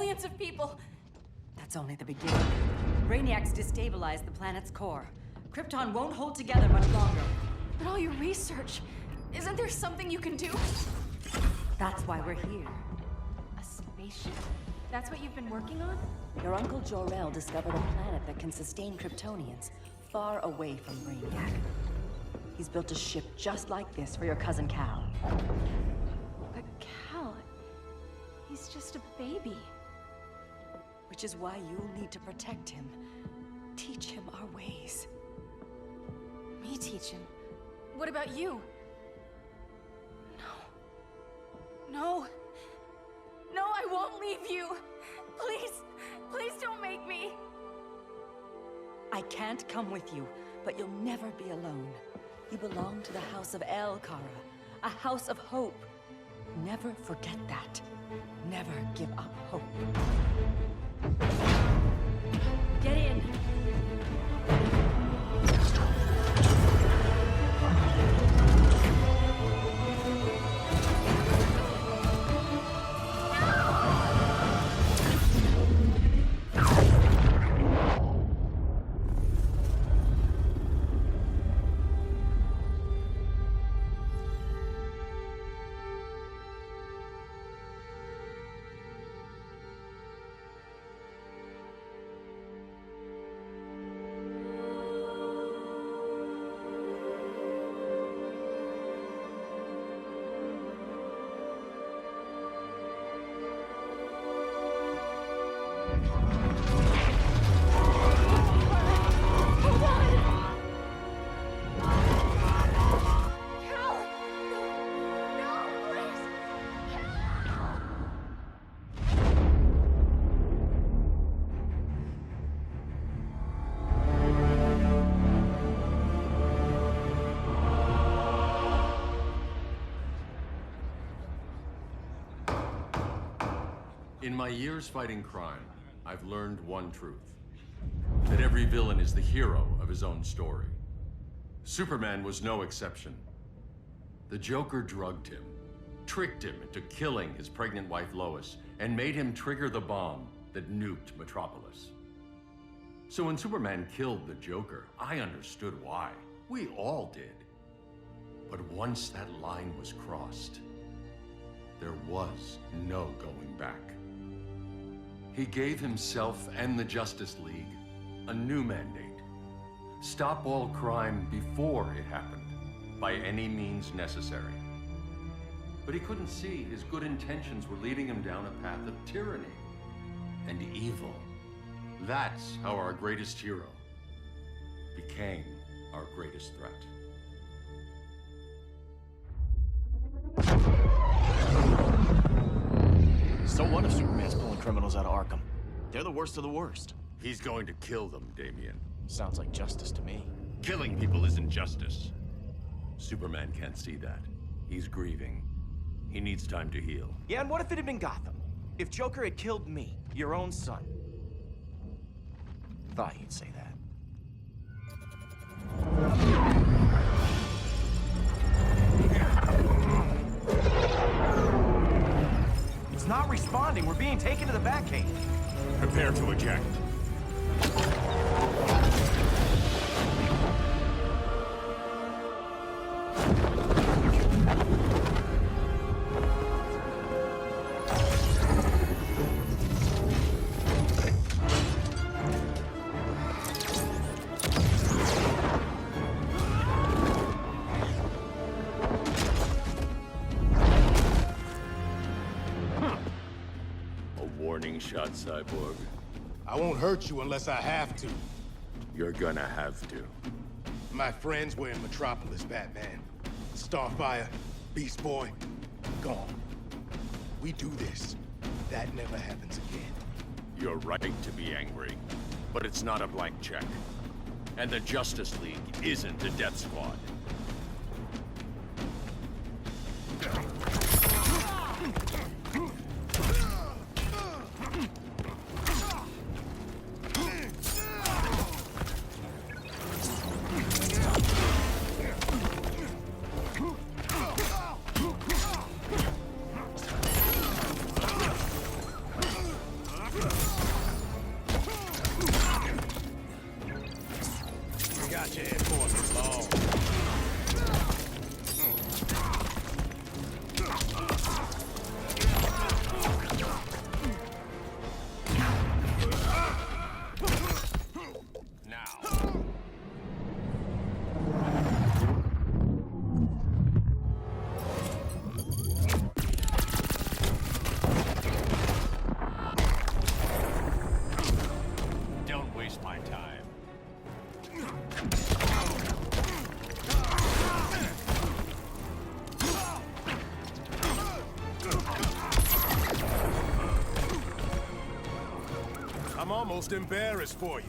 millions of people. That's only the beginning. Brainiac's destabilized the planet's core. Krypton won't hold together much longer. But all your research, isn't there something you can do? That's why we're here. A spaceship? That's what you've been working on? Your Uncle Jor-El discovered a planet that can sustain Kryptonians far away from Brainiac. He's built a ship just like this for your cousin Cal. But Cal, he's just a baby. Which is why you'll need to protect him. Teach him our ways. Me teach him? What about you? No. No, I won't leave you. Please, please don't make me. I can't come with you, but you'll never be alone. You belong to the House of El Kara, a house of hope. Never forget that. Never give up hope. Get in. In my years fighting crime, I've learned one truth. That every villain is the hero of his own story. Superman was no exception. The Joker drugged him, tricked him into killing his pregnant wife Lois, and made him trigger the bomb that nuked Metropolis. So when Superman killed the Joker, I understood why. We all did. But once that line was crossed, there was no going back. He gave himself and the Justice League a new mandate. Stop all crime before it happened, by any means necessary. But he couldn't see his good intentions were leading him down a path of tyranny and evil. That's how our greatest hero became our greatest threat. So what if Superman's pulling criminals out of Arkham? They're the worst of the worst. He's going to kill them, Damian. Sounds like justice to me. Killing people isn't justice. Superman can't see that. He's grieving. He needs time to heal. Yeah, and what if it had been Gotham? If Joker had killed me, your own son? Thought you'd say that. It's not responding. We're being taken to the Batcave. Prepare to eject. Warning shot, Cyborg. I won't hurt you unless I have to. You're gonna have to. My friends were in Metropolis, Batman. Starfire, Beast Boy, gone. We do this. That never happens again. You're right to be angry, but it's not a blank check. And the Justice League isn't a death squad. out your head for us long. Don't waste my time. I'm almost embarrassed for you.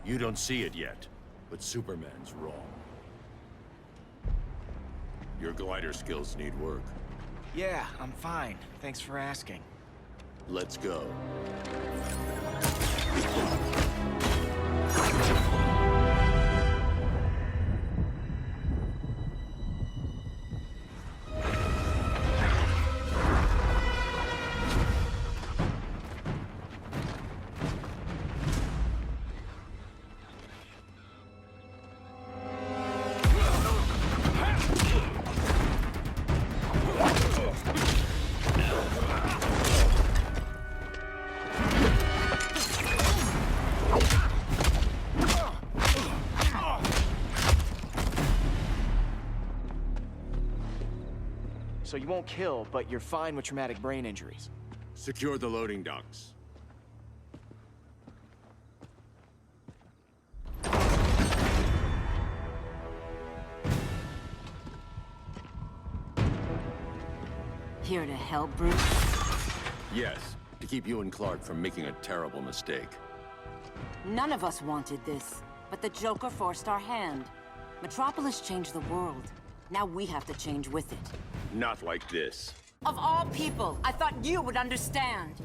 You don't see it yet, but Superman's wrong. Your glider skills need work. Yeah, I'm fine. Thanks for asking. Let's go. So you won't kill, but you're fine with traumatic brain injuries. Secure the loading docks. Here to help, Bruce? Yes, to keep you and Clark from making a terrible mistake. None of us wanted this, but the Joker forced our hand. Metropolis changed the world. Now we have to change with it. Not like this. Of all people, I thought you would understand.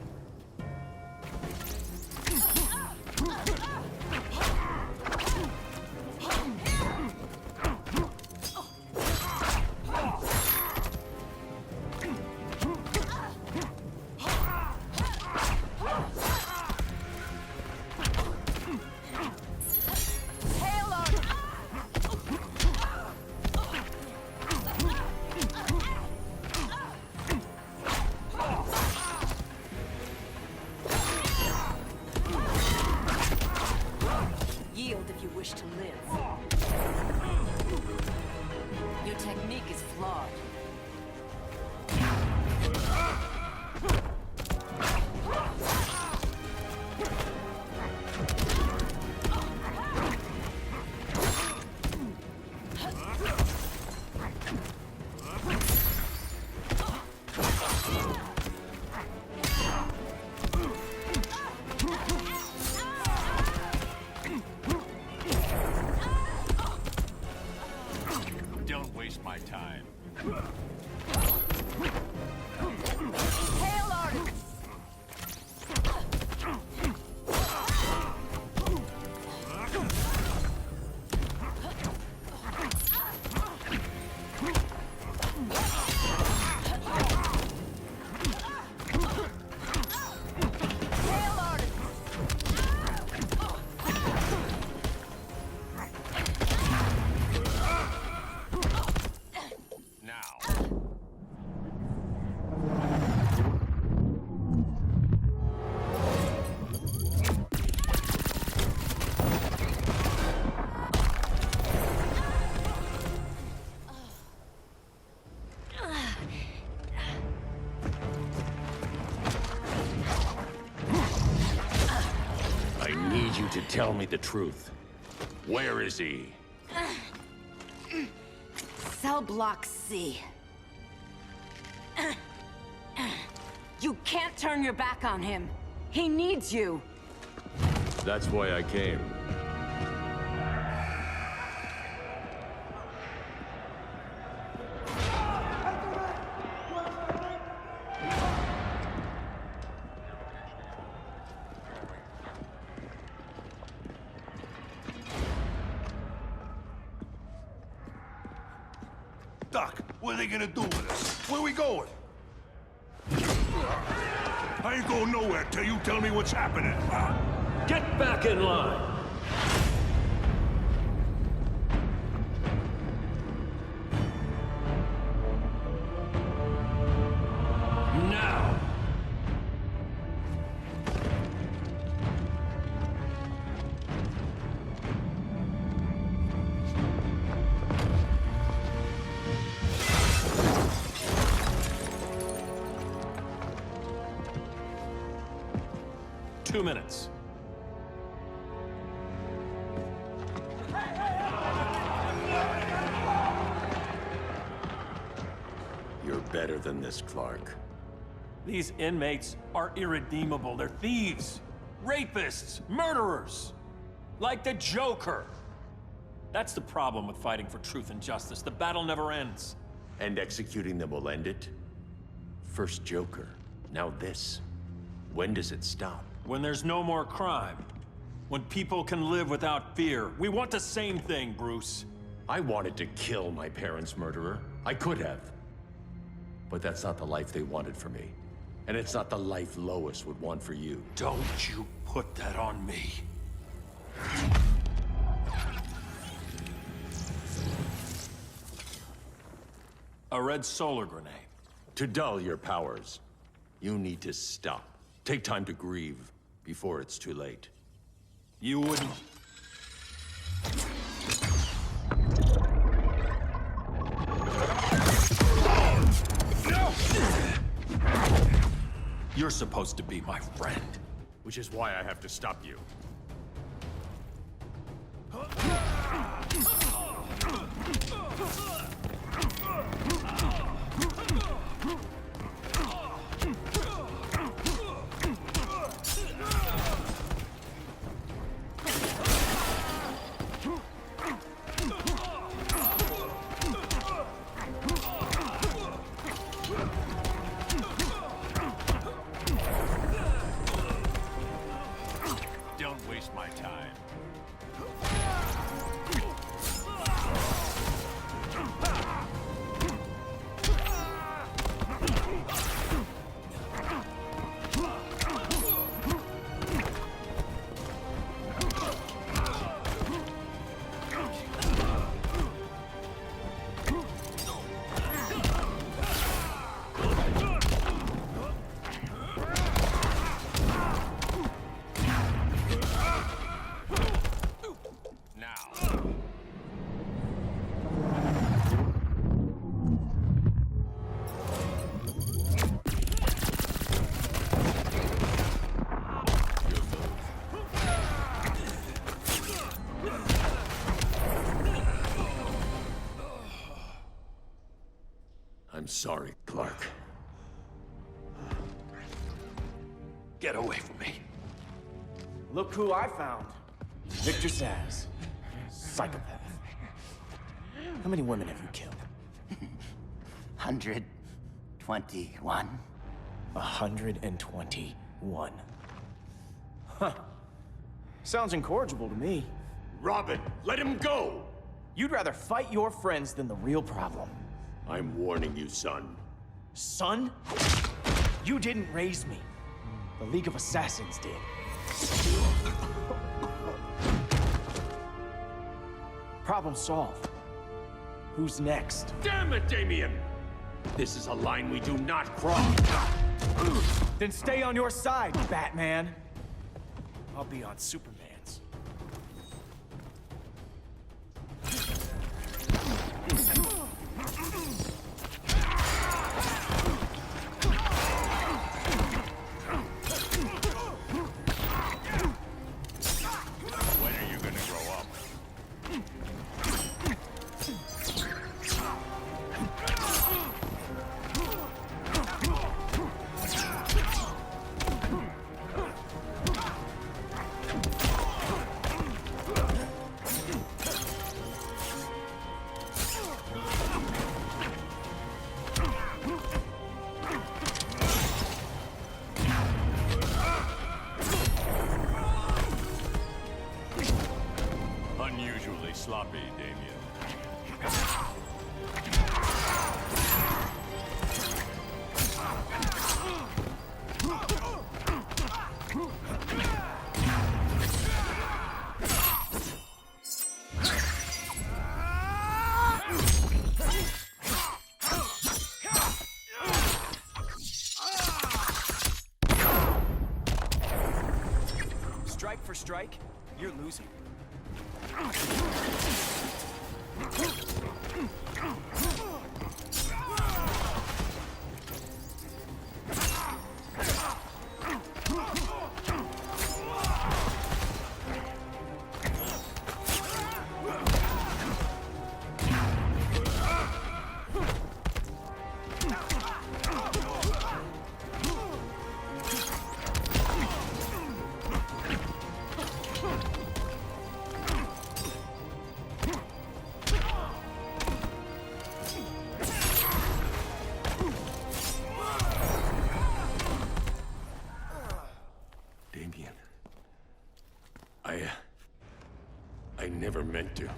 Yield if you wish to live. Your technique is flawed. Don't waste my time. Hail Artemis! To tell me the truth. Where is he? Cell Block C. You can't turn your back on him. He needs you. That's why I came. Doc, what are they gonna do with us? Where we going? I ain't going nowhere till you tell me what's happening. Get back in line! Now! Two minutes. You're better than this, Clark. These inmates are irredeemable. They're thieves, rapists, murderers. Like the Joker. That's the problem with fighting for truth and justice. The battle never ends. And executing them will end it? First Joker, now this. When does it stop? When there's no more crime. When people can live without fear. We want the same thing, Bruce. I wanted to kill my parents' murderer. I could have. But that's not the life they wanted for me. And it's not the life Lois would want for you. Don't you put that on me. A red solar grenade. To dull your powers, you need to stop. Take time to grieve before it's too late. You wouldn't... You're supposed to be my friend. Which is why I have to stop you. Don't waste my time. I'm sorry, Clark. Get away from me. Look who I found. Victor Zsasz. Psychopath. How many women have you killed? 121. 121. Huh. Sounds incorrigible to me. Robin, let him go! You'd rather fight your friends than the real problem. I'm warning you, son. Son? You didn't raise me. The League of Assassins did. Problem solved. Who's next? Damn it, Damien! This is a line we do not cross. Then stay on your side, Batman. I'll be on Superman's. When are you gonna grow up? sloppy, Damien. Strike for strike, you're losing. Damien. I never meant to.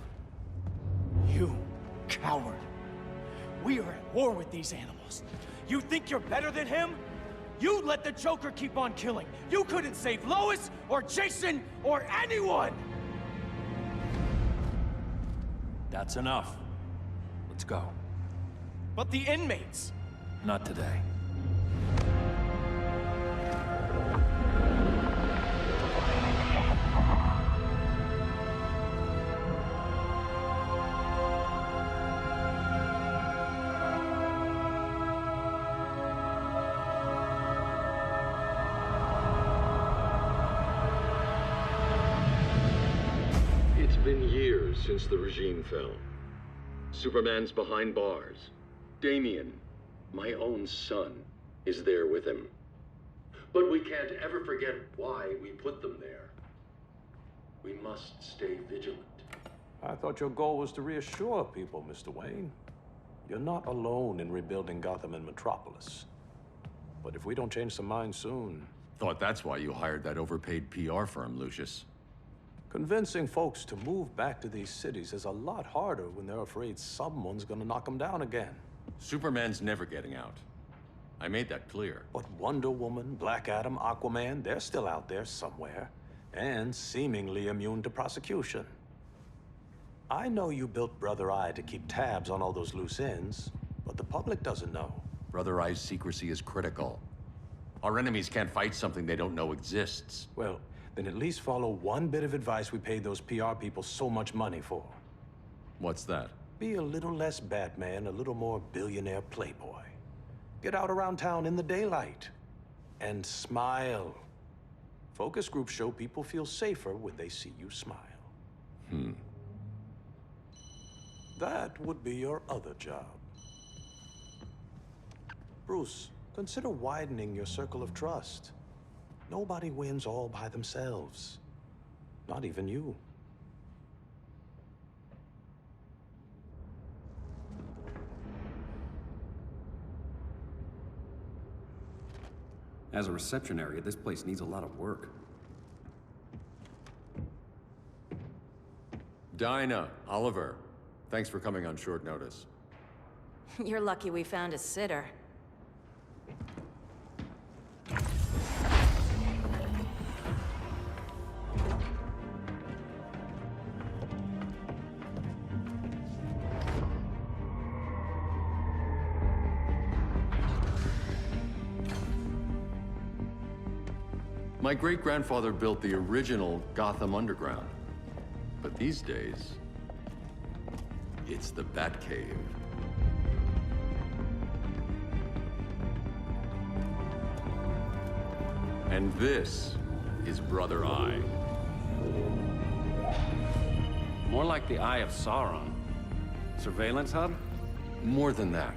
You coward. We are at war with these animals. You think you're better than him? You let the Joker keep on killing. You couldn't save Lois, or Jason, or anyone! That's enough. Let's go. But the inmates! Not today. It's been years since the regime fell. Superman's behind bars. Damien, my own son, is there with him. But we can't ever forget why we put them there. We must stay vigilant. I thought your goal was to reassure people, Mr. Wayne. You're not alone in rebuilding Gotham and Metropolis. But if we don't change some minds soon... Thought that's why you hired that overpaid PR firm, Lucius. Convincing folks to move back to these cities is a lot harder when they're afraid someone's gonna knock them down again. Superman's never getting out. I made that clear. But Wonder Woman, Black Adam, Aquaman, they're still out there somewhere. And seemingly immune to prosecution. I know you built Brother Eye to keep tabs on all those loose ends, but the public doesn't know. Brother Eye's secrecy is critical. Our enemies can't fight something they don't know exists. Well, then at least follow one bit of advice we paid those PR people so much money for. What's that? Be a little less Batman, a little more billionaire playboy. Get out around town in the daylight. And smile. Focus groups show people feel safer when they see you smile. That would be your other job. Bruce, consider widening your circle of trust. Nobody wins all by themselves. Not even you. As a reception area, this place needs a lot of work. Dinah, Oliver, thanks for coming on short notice. You're lucky we found a sitter. My great-grandfather built the original Gotham Underground. But these days, it's the Batcave. And this is Brother Eye. More like the Eye of Sauron. Surveillance hub? More than that.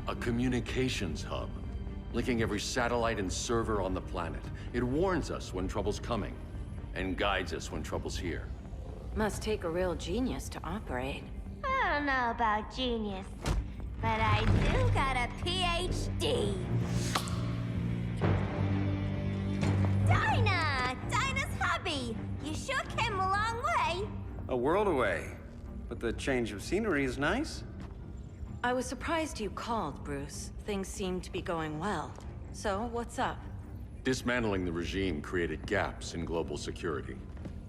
A communications hub, linking every satellite and server on the planet. It warns us when trouble's coming, and guides us when trouble's here. Must take a real genius to operate. I don't know about genius, but I do got a PhD. Dinah! Dinah's hubby! You sure came a long way. A world away. But the change of scenery is nice. I was surprised you called, Bruce. Things seem to be going well. So, what's up? Dismantling the regime created gaps in global security.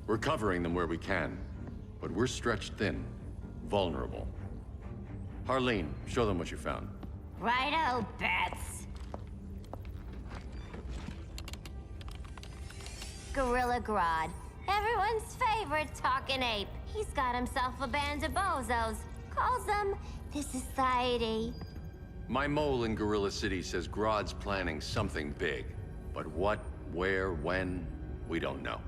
We're covering them where we can, but we're stretched thin, vulnerable. Harleen, show them what you found. Righto, Bats. Gorilla Grodd. Everyone's favorite talking ape. He's got himself a band of bozos. Calls them the Society. My mole in Gorilla City says Grodd's planning something big. But what, where, when, we don't know.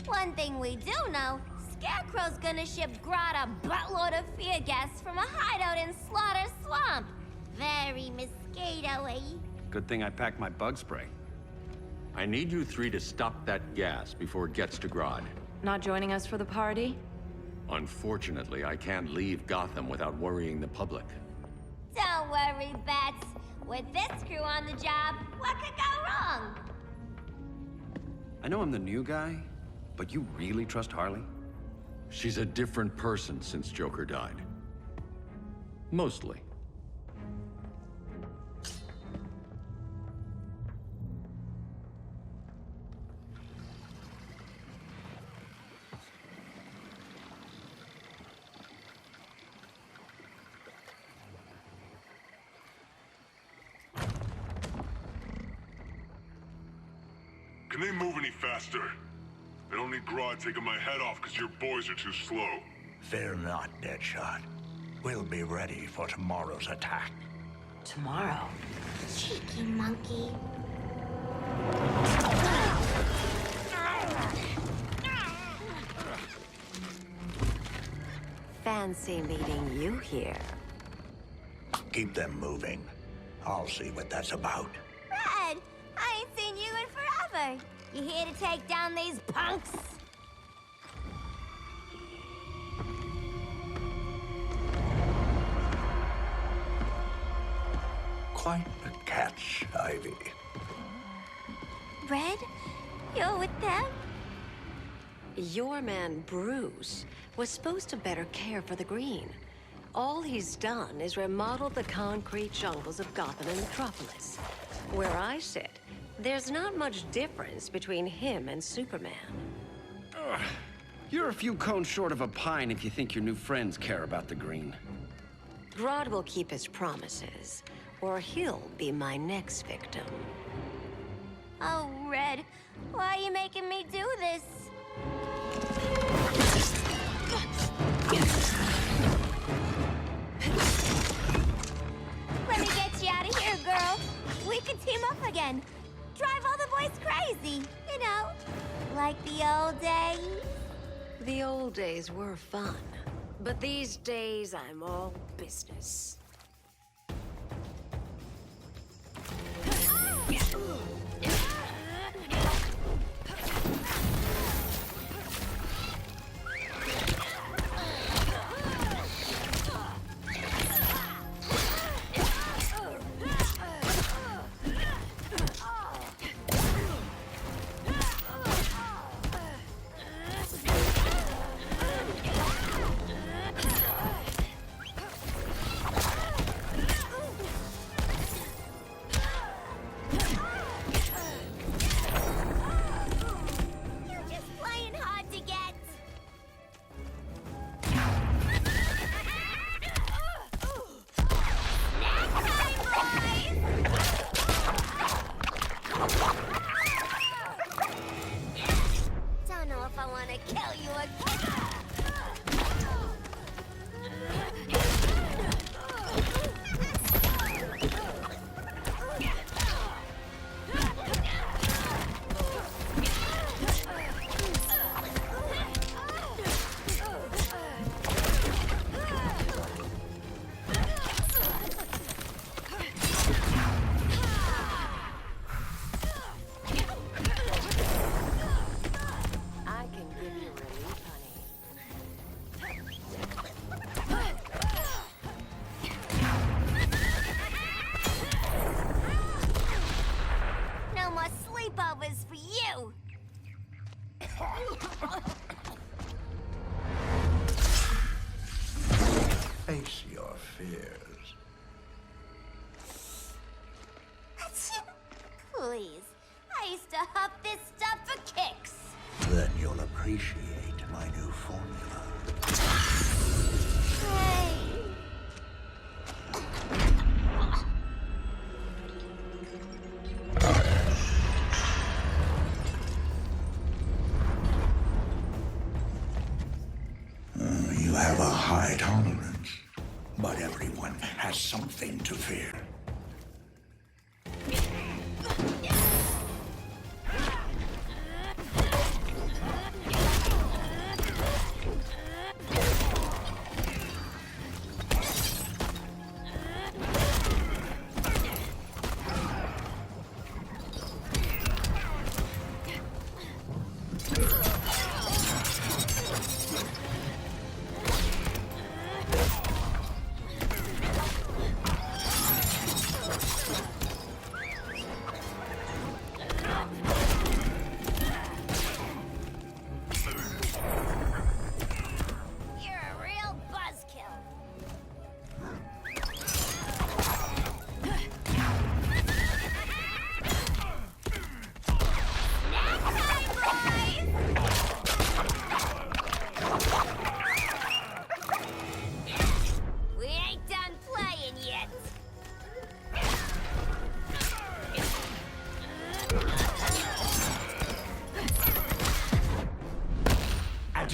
One thing we do know, Scarecrow's gonna ship Grodd a buttload of fear gas from a hideout in Slaughter Swamp. Very mosquito-y. Good thing I packed my bug spray. I need you three to stop that gas before it gets to Grodd. Not joining us for the party? Unfortunately, I can't leave Gotham without worrying the public. Don't worry, Bats. With this crew on the job, what could go wrong? I know I'm the new guy, but you really trust Harley? She's a different person since Joker died. Mostly. Can they move any faster? I don't need Grodd taking my head off because your boys are too slow. Fear not, Deadshot. We'll be ready for tomorrow's attack. Tomorrow? Cheeky monkey. Fancy meeting you here. Keep them moving. I'll see what that's about. Red, I ain't seen you in forever. You here to take down these punks? Quite the catch, Ivy. Red, you're with them? Your man, Bruce, was supposed to better care for the Green. All he's done is remodel the concrete jungles of Gotham and Metropolis. Where I sit, there's not much difference between him and Superman. Ugh. You're a few cones short of a pine if you think your new friends care about the Green. Grodd will keep his promises, or he'll be my next victim. Oh, Red, why are you making me do this? Let me get you out of here, girl. We could team up again. Drive all the boys crazy, you know, like the old days. The old days were fun, but these days I'm all business. Sleepovers for you! fears. Please. I used to huff this stuff for kicks. Then you'll appreciate my new formula. Hey. You have a high tolerance, but everyone has something to fear.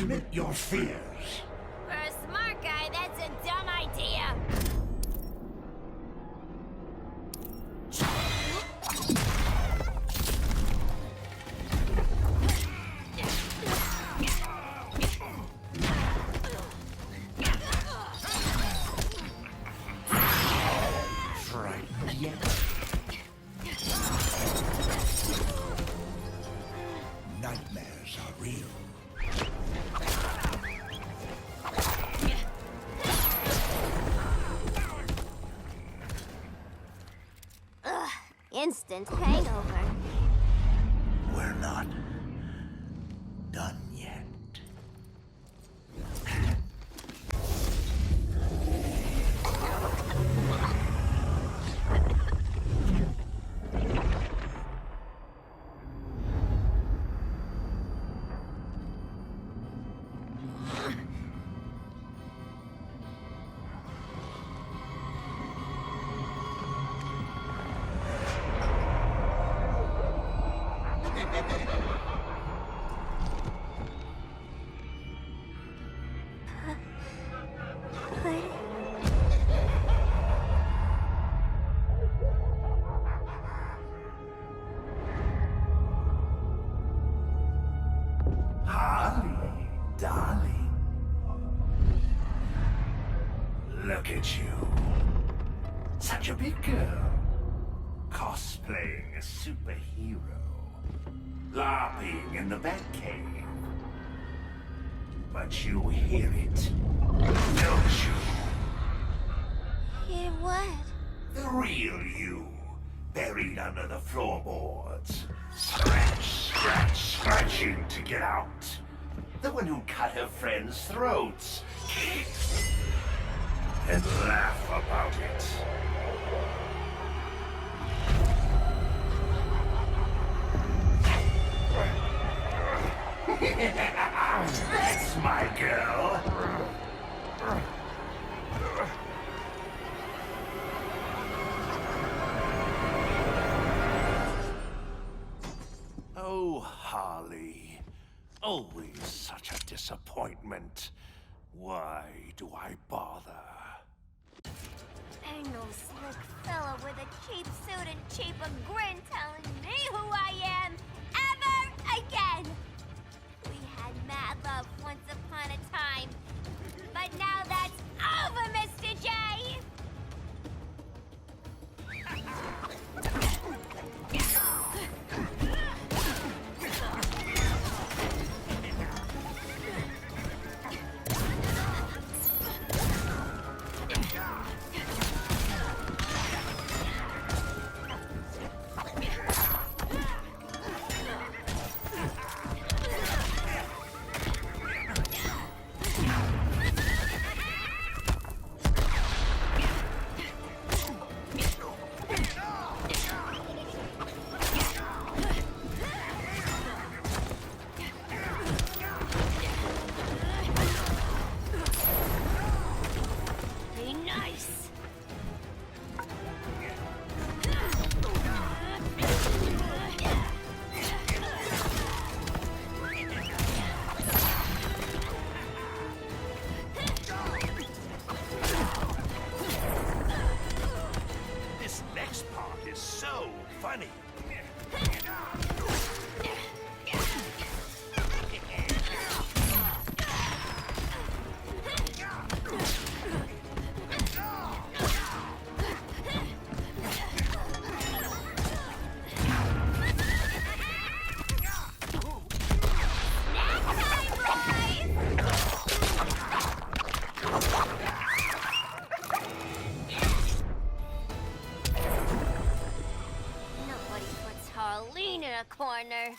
Admit your fears. For a smart guy, that's a dumb idea. Frightened yet? Nightmares are real. Instant hangover. We're not done yet. Harley, darling. Look at you. Such a big girl. Cosplaying a superhero. LARPing in the Batcave. But you hear it, don't you? Hear what? The real you, buried under the floorboards. Scratch, scratch, scratching to get out. The one who cut her friends' throats. And laugh about it. That's my girl. Oh, Harley. Always such a disappointment. Why do I bother? Ain't no slick fella with a cheap suit and cheaper grin telling me who I am ever again. We had mad love once upon a time, but now that's over, Mr. J. Nobody puts Harleen in a corner.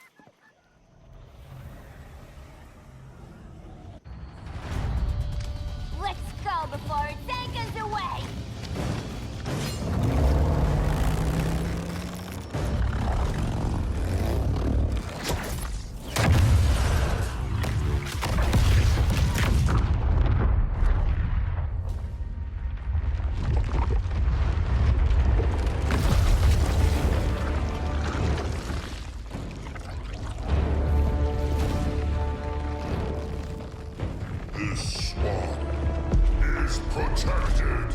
Let's go before it takes us away! This swamp is protected.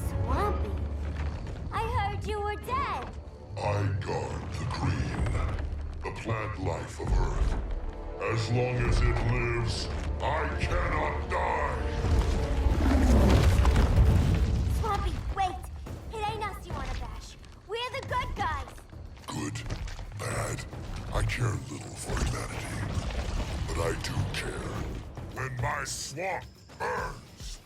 Swampy? I heard you were dead. I guard the green, the plant life of Earth. As long as it lives, I cannot die. Swampy, wait! It ain't us you wanna bash. We're the good guys. Good, bad, I care little for humanity. But I do care when my swamp burns.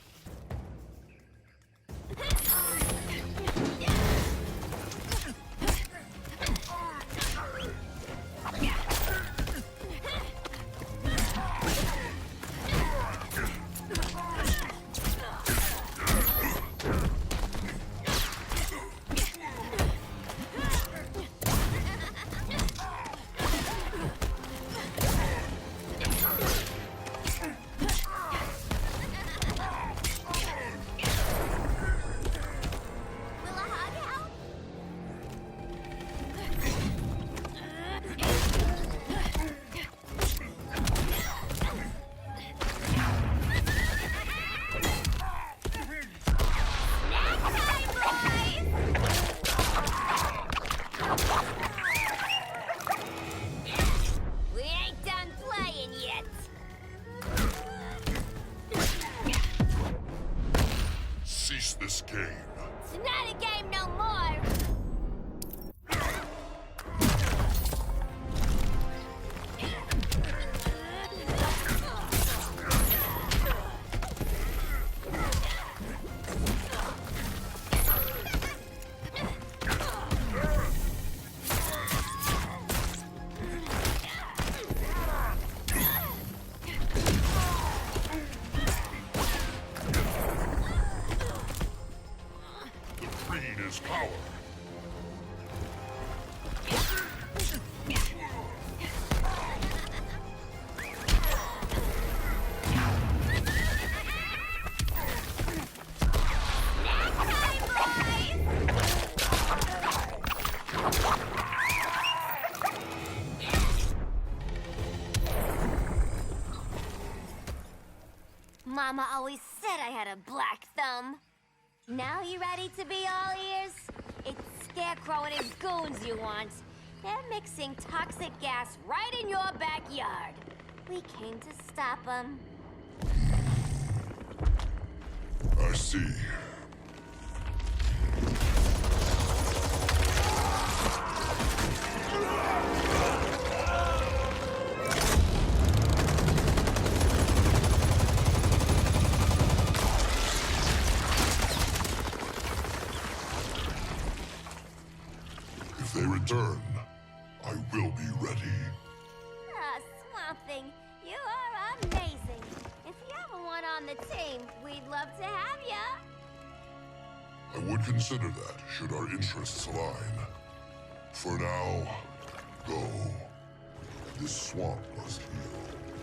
Will a hug help? Snack time, boys! We ain't done playing yet. Cease this game. It's not a game no more. Green is power. Mama always said I had a black thumb. Now you ready to be all ears? It's Scarecrow and his goons you want. They're mixing toxic gas right in your backyard. We came to stop them. I see. If they return, I will be ready. Ah, Swamp Thing, you are amazing. If you ever want on the team, we'd love to have ya. I would consider that, should our interests align. For now, go. This swamp must heal.